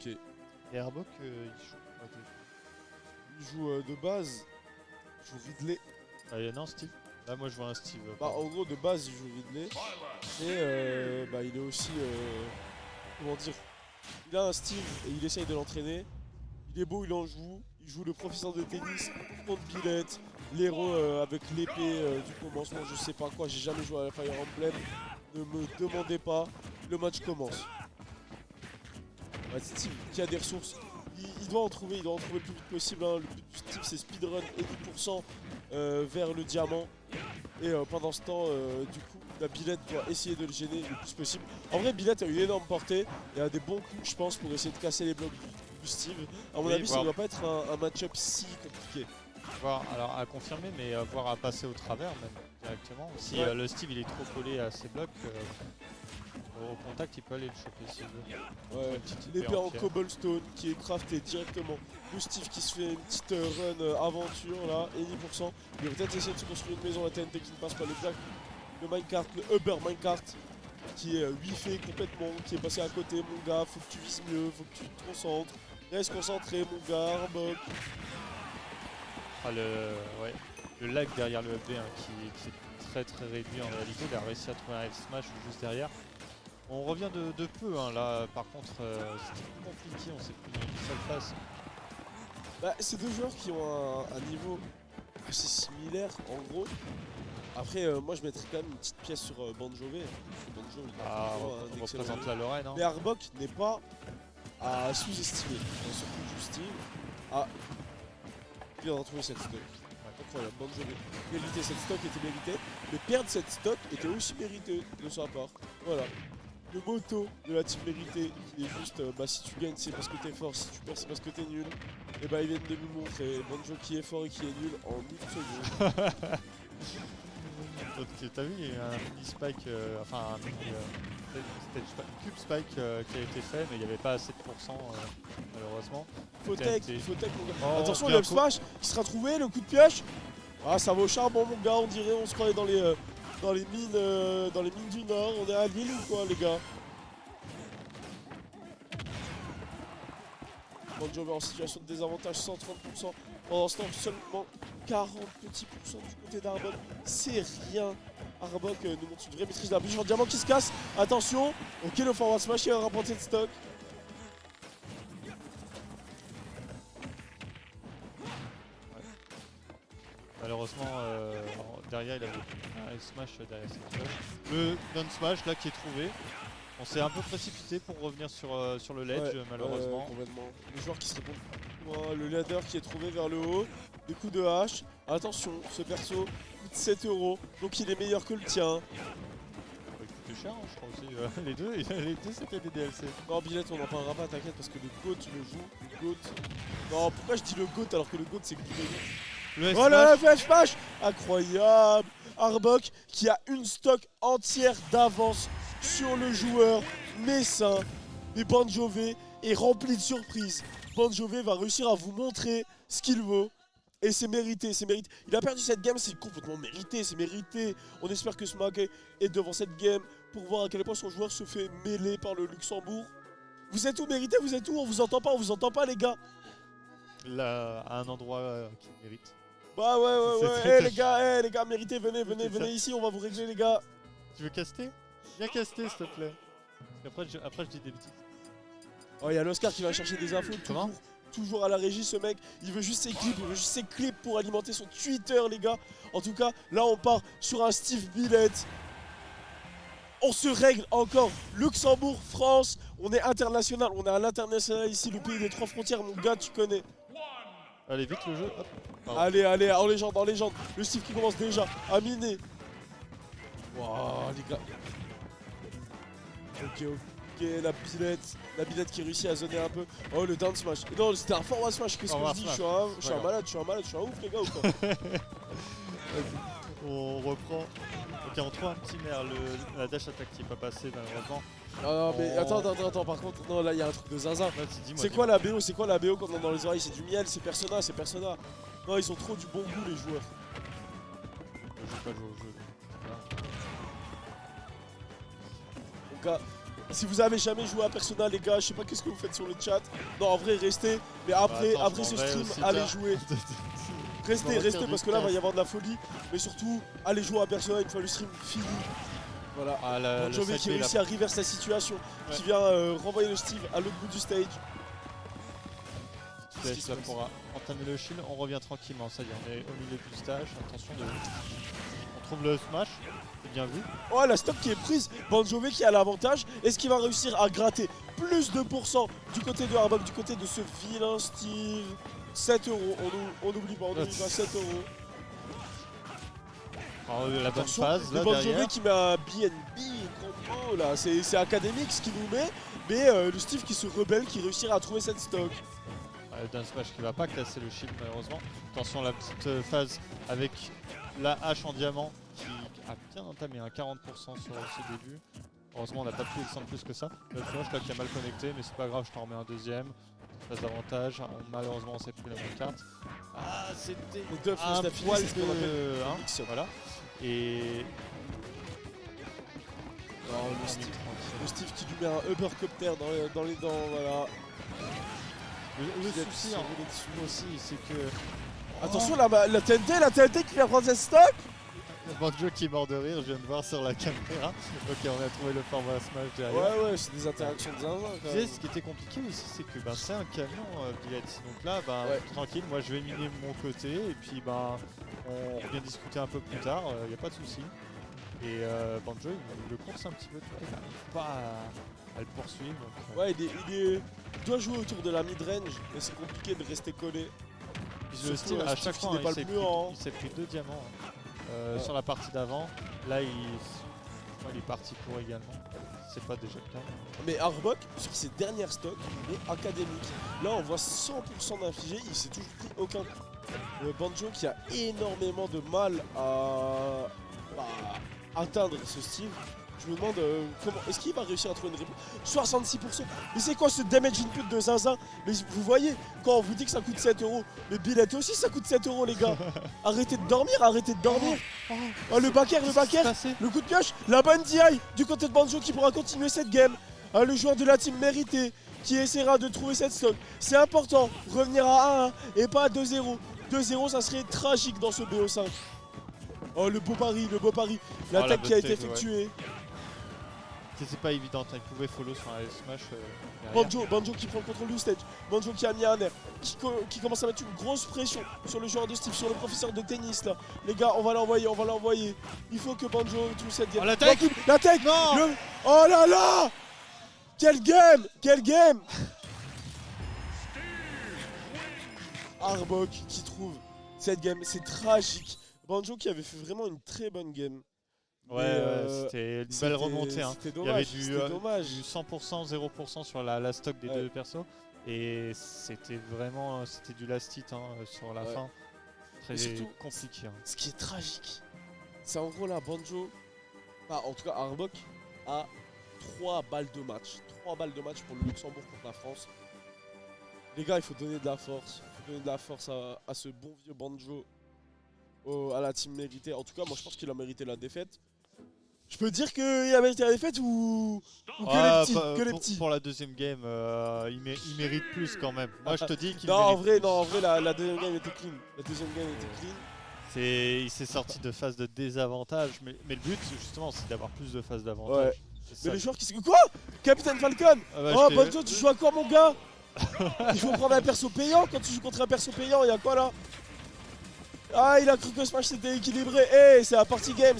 Ok. Et Arbok, il joue pas Il joue de base. Il joue Ridley. non, Steve. Là, moi, je vois un Steve. Bah, en gros, de base, il joue Ridley. Et bah, il est aussi. Comment dire? Il a un Steve et il essaye de l'entraîner. Il est beau, il en joue. Il joue le professeur de tennis contre Billette. L'héros avec l'épée du commencement, je sais pas quoi. J'ai jamais joué à la Fire Emblem. Ne me demandez pas. Le match commence. Bah, Steve qui a des ressources. Il doit en trouver le plus vite possible. Hein. Le but du Steve, c'est speedrun et 10% vers le diamant. Et pendant ce temps, du coup, la Billette doit essayer de le gêner le plus possible. En vrai, Billette a une énorme portée et a des bons coups, je pense, pour essayer de casser les blocs du Steve. À mon avis, ça ne doit pas être un match-up si compliqué. Voir, alors à confirmer, mais voir à passer au travers même directement. Si le Steve il est trop collé à ses blocs, au contact il peut aller le choper s'il veut. Ouais, l'épée en cobblestone qui est craftée directement. Le Steve qui se fait une petite run aventure là, et 10%. Il va peut-être essayer de se construire une maison, la TNT qui ne passe pas le black. Le minecart, le Uber minecart qui est whiffé complètement, qui est passé à côté. Mon gars, faut que tu vises mieux, faut que tu te concentres. Reste concentré, mon gars, Arbok. Ah, le lag derrière le UB hein, qui est très réduit en réalité. Il a réussi à trouver un F-Smash juste derrière. On revient de peu hein, là, par contre c'était compliqué, on s'est pris une seule face. Bah, c'est deux joueurs qui ont un niveau assez similaire en gros. Après, moi je mettrais quand même une petite pièce sur Banjové. Banjo, on représente la Lorraine. Hein. Mais Arbok n'est pas à sous-estimer. Surtout Justine. Ah, il vient de retrouver cette stock. Incroyable, Banjové. Mérité, cette stock était méritée. Mais perdre cette stock était aussi mérité de sa part. Voilà. Le motto de la team méritée qui est juste bah si tu gagnes c'est parce que t'es fort, si tu perds c'est parce que t'es nul. Et bah ils viennent de nous montrer Banjo qui est fort et qui est nul en 1 seconde. T'as vu, il y a eu un mini spike, enfin un mini cube spike qui a été fait, mais il n'y avait pas assez de pourcents malheureusement. Faut tech mon gars. Oh, attention le smash qui sera trouvé, le coup de pioche. Ah ça va au charbon mon gars, on dirait on se croyait dans les mines du Nord, on est à Lille ou quoi les gars? Banjo en situation de désavantage, 130%. Pendant ce temps, seulement 40 petits pourcents du côté d'Arbok. C'est rien. Arbok nous montre une vraie maîtrise de la bûche en diamant qui se casse. Attention. Ok, le forward smash qui va rapporter de stock. Ouais. Malheureusement, derrière, il avait un smash derrière cette cloche. Le down smash là qui est trouvé. On s'est un peu précipité pour revenir sur le ledge, malheureusement. Complètement. Les joueurs qui se répondent. Le ladder qui est trouvé vers le haut. Des coups de hache. Attention, ce perso coûte 7 €. Donc il est meilleur que le tien. Il coûte cher, hein, je crois aussi. Les deux c'était des DLC. Non, Billette, on n'en parlera pas, t'inquiète, parce que le GOAT le joue. Le GOAT. Non, pourquoi je dis le GOAT alors que le GOAT c'est Glimmer? Oh là là, flash smash! Incroyable! Arbok qui a une stock entière d'avance sur le joueur messin. Mais Banjové est rempli de surprises. Banjové va réussir à vous montrer ce qu'il vaut. Et c'est mérité, c'est mérité. Il a perdu cette game, c'est complètement mérité, c'est mérité. On espère que Smack est devant cette game pour voir à quel point son joueur se fait mêler par le Luxembourg. Vous êtes où, mérité? Vous êtes où? On vous entend pas les gars. Là, à un endroit qui mérite. Bah ouais, les gars, méritez, venez ici, on va vous régler les gars. Tu veux caster? Viens caster s'il te plaît. Après je dis des bêtises. Oh, il y a l'Oscar qui va chercher des infos, toujours à la régie ce mec. Il veut juste ses clips, pour alimenter son Twitter les gars. En tout cas, là on part sur un Steve Billette. On se règle encore. Luxembourg, France, on est international, on est à l'international ici, le pays des 3 frontières, mon gars, tu connais. Allez, vite le jeu, hop. Allez, en légende, Le Steve qui commence déjà à miner. Waouh, les gars. Ok, la Billette qui réussit à zoner un peu. Oh, le down smash. Non, c'était un forward smash, qu'est-ce que je dis? Je suis un malade, je suis un ouf les gars ou quoi? On reprend. Ok, on trouve un petit maire, la dash attack qui est pas passée malheureusement. Non, mais attends, par contre, non, là il y a un truc de zinzin. C'est quoi la BO? C'est quoi la BO qu'on a dans les oreilles? C'est du miel, c'est Persona. Non, ils ont trop du bon goût les joueurs. Je joue pas jouer au jeu. Donc, Si vous avez jamais joué à Persona, les gars, je sais pas qu'est-ce que vous faites sur le chat. Non, en vrai, restez. Mais après, Attends, après je ce m'en vais stream, aussi, allez tiens. jouer. Je Restez, me retire restez, du parce que là, il va cast. y avoir de la folie. Mais surtout, allez jouer à Persona une fois le stream fini. Voilà. Ah, Bon Jovi qui réussit à reverse sa situation, qui vient renvoyer le Steve à l'autre bout du stage. Je laisse là pour entamer le shield, on revient tranquillement, ça y est, on est au milieu du stage, attention de... On trouve le smash, c'est bien vu. Oh, la stock qui est prise, Bon Jovi qui a l'avantage. Est-ce qu'il va réussir à gratter plus de pourcents du côté de Arbok, du côté de ce vilain Steve? 7 €, on n'oublie pas, 7 €. Alors, la bonne Attention, phase, là le Bon derrière. Jovi qui met un BNB combo là, c'est académique ce qu'il nous met. Mais le Steve qui se rebelle, qui réussit à trouver cette stock. Le down smash qui va pas casser le shield malheureusement. Attention la petite phase avec la hache en diamant qui a bien entamé un 40% sur ce début. Heureusement on n'a pas pu descendre plus que ça. Le flash là qui a mal connecté mais c'est pas grave, je t'en remets un deuxième. Phase d'avantage, malheureusement on s'est pris la même carte. Ah c'était Les deux un d'affilée, poil c'est ce qu'on de... appelle hein, le mix-up. voilà. Et... Alors, le Steve qui lui met un Ubercopter dans les dents, voilà. Le souci en aussi c'est que... Attention, la TNT qui vient prendre cette stock. Banjo qui est mort de rire, je viens de voir sur la caméra. Ok, on a trouvé le format Smash derrière. Ouais, c'est des interactions de zinzin quand Tu même. sais, ce qui était compliqué aussi, c'est que c'est un camion Billet. Donc là, tranquille, moi je vais miner de mon côté et puis on revient discuter un peu plus tard, il n'y a pas de souci. Et Banjo, il le course un petit peu, il n'arrive pas à le poursuivre. Donc, ouais, il doit jouer autour de la mid-range, mais c'est compliqué de rester collé. puis le style, à chaque fois, il s'est pris 2 diamants sur la partie d'avant. Là, il est parti pour également. C'est pas déjà le cas. Mais Arbok, sur ses dernières stocks, il est académique. Là, on voit 100% d'infligé, il s'est toujours pris aucun coup. Banjo qui a énormément de mal à atteindre ce Steve. Je me demande comment. Est-ce qu'il va réussir à trouver une réponse? 66%. Mais c'est quoi ce damage input de zinzin? Mais vous voyez, quand on vous dit que ça coûte 7 €, mais Billet aussi ça coûte 7 € les gars. Arrêtez de dormir, arrêtez de dormir. Oh, le backer, le coup de pioche, la bonne DI du côté de Banjo qui pourra continuer cette game. Le joueur de la team mérité qui essaiera de trouver cette stock. C'est important, revenir à 1-1 et pas à 2-0. 2-0, ça serait tragique dans ce BO5. Oh, le beau pari, l'attaque qui a été effectuée. C'était pas évident, il pouvait follow sur un smash. Banjo qui prend le contrôle du stage, Banjo qui a mis un air, qui commence à mettre une grosse pression sur le joueur de Steve, sur le professeur de tennis là. Les gars, on va l'envoyer. Il faut que Banjo trouve cette game. Oh, la tech non Oh là là. Quel game Arbok qui trouve cette game, c'est tragique. Banjo qui avait fait vraiment une très bonne game. C'était une belle remontée. C'était Il y avait dommage. du 100%, 0% sur la stock des deux persos. Et c'était vraiment du last hit sur la fin. Très surtout, compliqué. Ce qui est tragique, c'est en gros là, Banjo, en tout cas Arbok, a 3 balles de match. 3 balles de match pour le Luxembourg contre la France. Les gars, il faut donner de la force. Il faut donner de la force à ce bon vieux Banjo, à la team méritée. En tout cas, moi je pense qu'il a mérité la défaite. Je peux dire qu'il a mérité la défaite ou que les petits. Pour la deuxième game, il mérite plus quand même. Moi je te dis qu'il en vrai, plus. la deuxième game était clean. Il s'est sorti de phase de désavantage, mais le but justement c'est d'avoir plus de phases d'avantage. Ouais. Mais les joueurs qui se... Quoi Capitaine Falcon Banjo, tu joues à quoi mon gars? Il faut prendre un perso payant. Quand tu joues contre un perso payant, il y a quoi là? Ah, il a cru que ce match c'était équilibré. C'est un party game,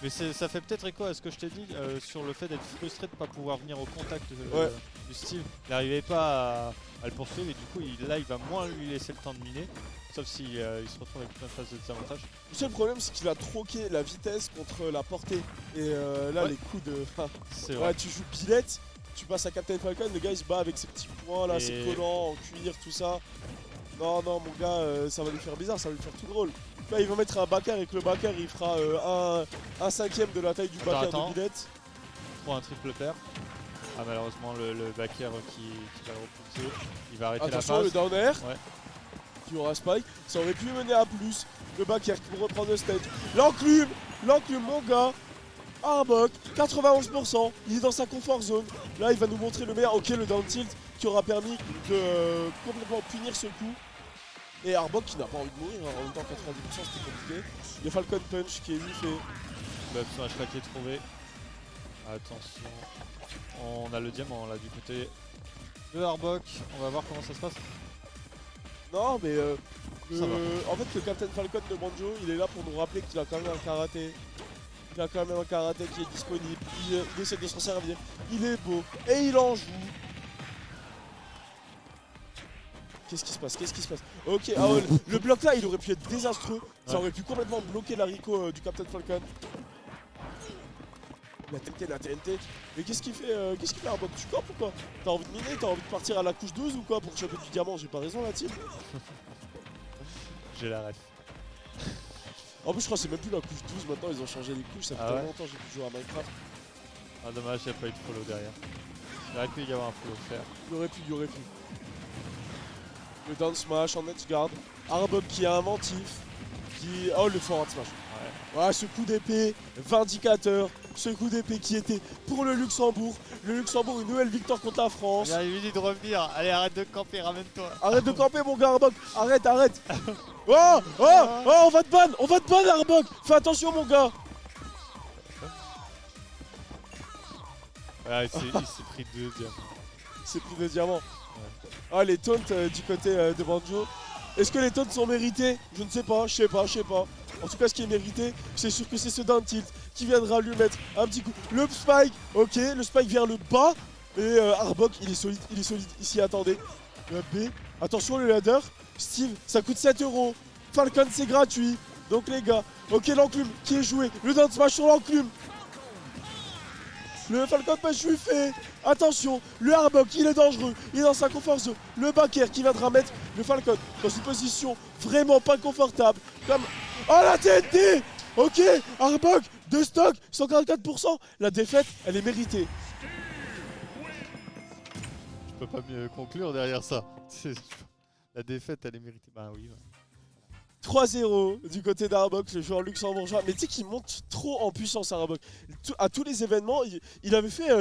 Mais ça fait peut-être écho à ce que je t'ai dit sur le fait d'être frustré de ne pas pouvoir venir au contact du Steve. Il n'arrivait pas à le poursuivre et du coup là il va moins lui laisser le temps de miner. Sauf s'il se retrouve avec plein de phases de désavantage. Le seul problème c'est qu'il a troqué la vitesse contre la portée. Et là les coups de... C'est vrai. Tu joues Billet, tu passes à Captain Falcon, le gars il se bat avec ses petits points là, ses collants en cuir, tout ça. Non mon gars, ça va lui faire bizarre, ça va lui faire tout drôle. Là ils vont mettre un backer et que le backer il fera un cinquième de la taille du backer de Billet. Pour un triple pair. Ah malheureusement le backer qui va le repousser. Il va arrêter la phase. Attention le down air. Qui aura spike. Ça aurait pu mener à plus. Le backer qui reprend le stage. L'enclume mon gars. Arbok, 91%, il est dans sa comfort zone. Là, il va nous montrer le meilleur. Ok, le down tilt qui aura permis de complètement punir ce coup. Et Arbok qui n'a pas envie de mourir, hein. En même temps 90% c'était compliqué. Il y a Falcon Punch qui est lui fait. Le smash là qui est trouvé. Attention. On a le diamant là du côté de Arbok. On va voir comment ça se passe. Non mais Ça va. en fait le Captain Falcon de Banjo il est là pour nous rappeler qu'il a quand même un karaté. Il a quand même un karaté qui est disponible. Il essaie de s'en servir. Il est beau. Et il en joue. Qu'est-ce qui se passe? Qu'est-ce qui se passe? Ok, ah ouais, le bloc là il aurait pu être désastreux. Ça aurait pu complètement bloquer l'haricot du Captain Falcon. La TNT. Mais qu'est-ce qu'il fait Arbok? Tu campes ou quoi? T'as envie de miner? T'as envie de partir à la couche 12 ou quoi pour choper du diamant? J'ai pas raison la team. J'ai la ref. En plus je crois que c'est même plus la couche 12 maintenant, ils ont changé les couches, ça fait tellement longtemps que j'ai plus joué à Minecraft. Ah dommage, il n'y a pas eu de follow derrière. Il aurait pu y avoir un follow faire. Il aurait pu. Le down smash en edge guard. Arbok qui est inventif. Oh le forward smash. Ouais, ce coup d'épée vindicateur. Ce coup d'épée qui était pour le Luxembourg. Le Luxembourg, une nouvelle victoire contre la France. Il a lui de revenir. Allez, arrête de camper, ramène-toi. Arrête de camper mon gars Arbok. Arrête. Oh, on va te ban Arbok. Fais attention mon gars. Ouais, il s'est pris 2 diamants. C'est pris de diamants. Ah les taunts du côté de Banjo. Est-ce que les taunts sont mérités? Je ne sais pas, je sais pas. En tout cas ce qui est mérité, c'est sûr que c'est ce down tilt qui viendra lui mettre un petit coup. Le spike, ok, le spike vers le bas. Et Arbok il est solide, il s'y attendait. Le B, attention le ladder. Steve, ça coûte 7 €. Falcon c'est gratuit. Donc les gars, ok l'enclume qui est joué. Le down smash sur l'enclume. Le Falcon Punch lui fait. Attention, le Arbok il est dangereux, il est dans sa confort zone. Le backer qui viendra mettre le Falcon dans une position vraiment pas confortable. Comme... Oh la TNT. Ok, Arbok de stock, 144%. La défaite, elle est méritée. Je peux pas mieux conclure derrière ça. La défaite, elle est méritée. Bah oui. 3-0 du côté d'Arbok, le joueur luxembourgeois. Mais tu sais qu'il monte trop en puissance Arbok. À tous les événements, il avait fait...